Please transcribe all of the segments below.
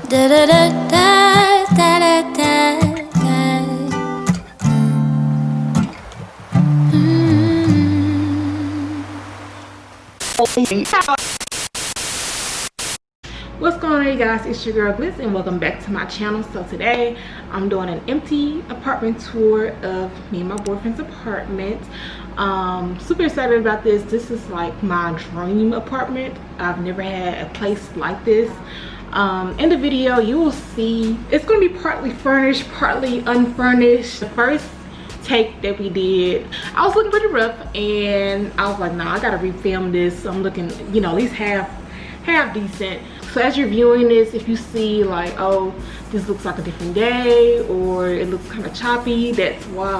Da da da da da da da da. What's going on, you guys? It's your girl Glitz and welcome back to my channel. So today I'm doing an empty apartment tour of me and my boyfriend's apartment. Super excited about this. This is like my dream apartment. I've never had a place like this. In the video you will see it's going to be partly furnished, partly unfurnished. The first take that we did, I was looking pretty rough and I was like, nah, I gotta refilm this. I'm looking, you know, at least half decent. So as you're viewing this, if you see like, oh, this looks like a different day or it looks kind of choppy, that's why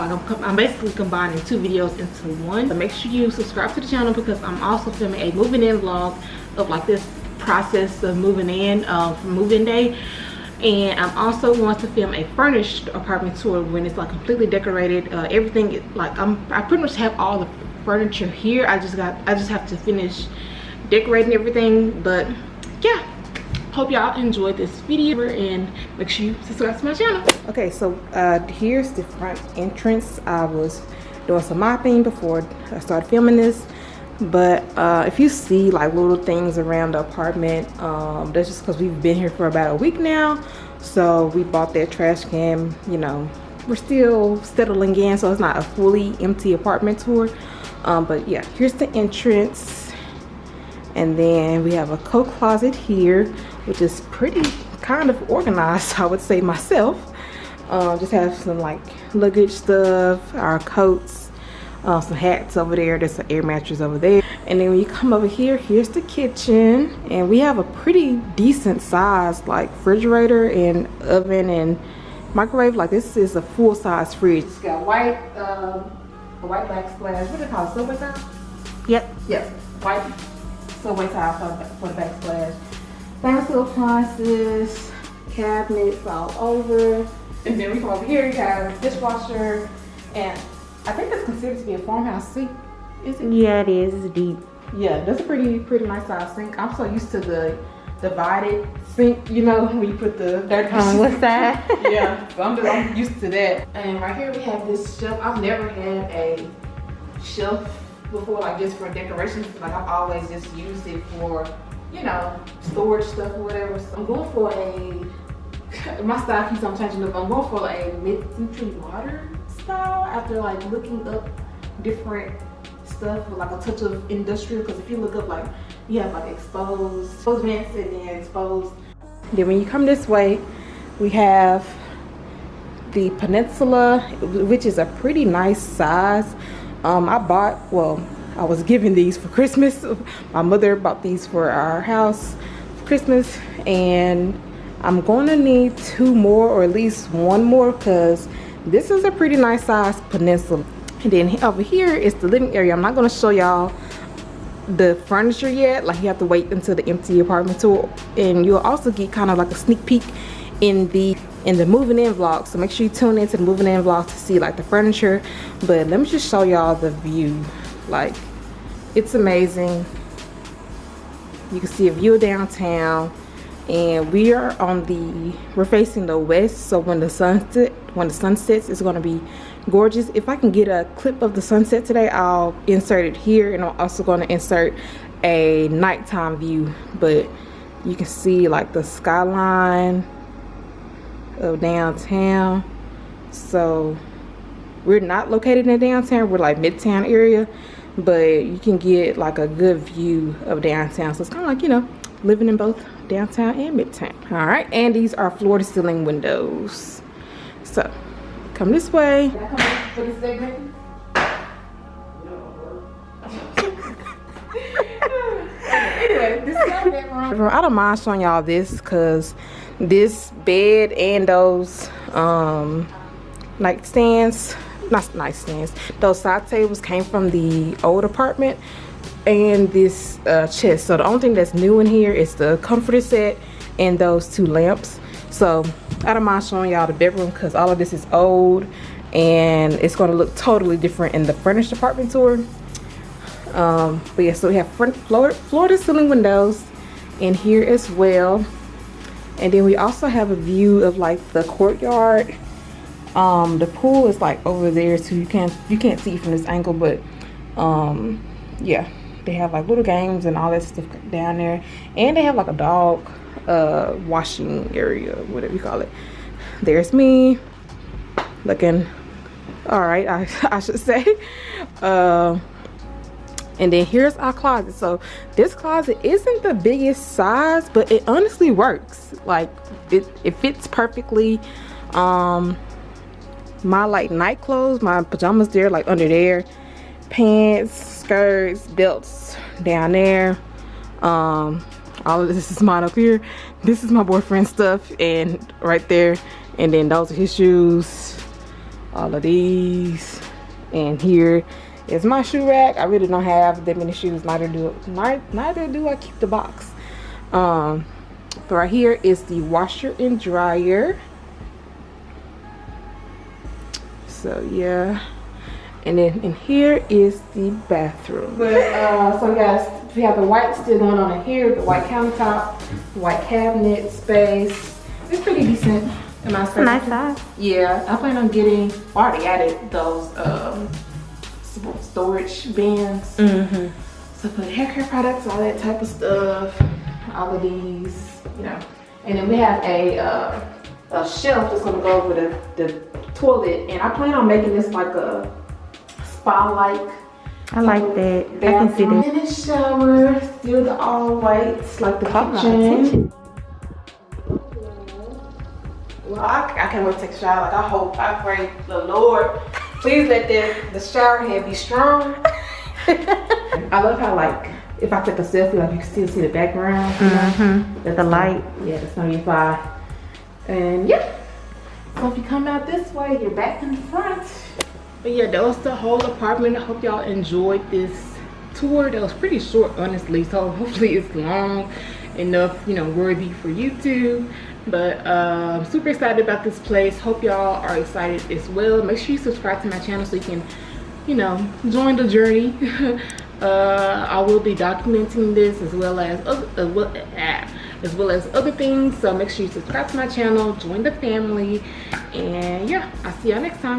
I'm basically combining two videos into one. So make sure you subscribe to the channel because I'm also filming a moving in vlog of like this process of moving in from move-in day. And I'm also going to film a furnished apartment tour when it's like completely decorated. Everything, like I pretty much have all the furniture here. I just have to finish decorating everything. But yeah, hope y'all enjoyed this video and make sure you subscribe to my channel. Okay, so here's the front entrance. I was doing some mopping before I started filming this, but if you see like little things around the apartment, that's just because we've been here for about a week now. So we bought that trash can. You know, we're still settling in, so it's not a fully empty apartment tour. But yeah, here's the entrance. And then we have a coat closet here, which is pretty kind of organized, I would say myself. Just have some like luggage stuff, our coats, some hats over there. There's an air mattress over there. And then when you come over here, here's the kitchen. And we have a pretty decent size like refrigerator and oven and microwave. Like this is a full size fridge. It's got white, a white backsplash. What do they call it? Subway tile? Yep. White subway tile for the backsplash. Stainless steel appliances, cabinets all over. And then we come over here, you have dishwasher, and I think that's considered to be a farmhouse sink. Is it? Yeah, it is. It's deep. Yeah, that's a pretty nice size sink. I'm so used to the divided sink, you know, when you put the dirty On what side? Yeah, so I'm used to that. And right here we have this shelf. I've never had a shelf before like this for decorations. Like I've always just used it for, you know, storage stuff or whatever. So I'm going for my style keeps on changing up. I'm going for a mid-century modern style after like looking up different stuff with like a touch of industrial, because if you look up, like you have like exposed vents and then exposed. Then when you come this way, we have the Peninsula, which is a pretty nice size. I was given these for Christmas. My mother bought these for our house for Christmas, and I'm gonna need two more or at least one more because this is a pretty nice size Peninsula. And then over here is the living area. I'm not gonna show y'all the furniture yet. Like you have to wait until the empty apartment tour, and you'll also get kind of like a sneak peek in the moving in vlog. So make sure you tune into the moving in vlog to see like the furniture. But let me just show y'all the view. Like it's amazing. You can see a view of downtown, and we're facing the west. So when the sun sets, it's gonna be gorgeous. If I can get a clip of the sunset today, I'll insert it here, and I'm also going to insert a nighttime view. But you can see like the skyline of downtown. So we're not located in downtown, we're like midtown area, but you can get like a good view of downtown. So it's kind of like, you know, living in both downtown and midtown. All right, and these are floor to ceiling windows. So come this way. Can I come back for this segment? Anyway, this is our bedroom. I don't mind showing y'all this because this bed and those those side tables came from the old apartment, and this chest. So the only thing that's new in here is the comforter set and those two lamps. So I don't mind showing y'all the bedroom because all of this is old and it's going to look totally different in the furnished apartment tour. But yeah, so we have floor to ceiling windows in here as well. And then we also have a view of like the courtyard. The pool is like over there, so you can't see it from this angle, but yeah, they have like little games and all that stuff down there. And they have like a dog washing area, whatever you call it. There's me looking all right, I should say. And then here's our closet. So this closet isn't the biggest size, but it honestly works. Like it fits perfectly. My like night clothes, my pajamas there, like under there, pants, skirts, belts down there. All of this is mine up here. This is my boyfriend's stuff, and right there, and then those are his shoes. All of these, and here is my shoe rack. I really don't have that many shoes. Neither do I keep the box. But right here is the washer and dryer. So yeah, and then in here is the bathroom. But so guys, we have the white still going on in here, the white countertop, the white cabinet space. It's pretty decent. Nice size. Yeah, I plan on getting, I already added those storage bins. So put hair care products, all that type of stuff, all of these, you know. And then we have a shelf that's gonna go over the toilet, and I plan on making this like a spa-like. I like that. I can see that. And the shower, still the all whites, like the kitchen. Well, I can't wait to take a shower. Like I pray the Lord, please let the shower head be strong. I love how like if I take a selfie, like you can still see the background. The light. Yeah, that's gonna be fine. And yeah, so if you come out this way, you're back in the front. But yeah, that was the whole apartment. I hope y'all enjoyed this tour. That was pretty short, honestly. So hopefully it's long enough, you know, worthy for YouTube. But I'm super excited about this place. Hope y'all are excited as well. Make sure you subscribe to my channel so you can, you know, join the journey. I will be documenting this as well as other things. So make sure you subscribe to my channel, join the family, and yeah, I'll see y'all next time.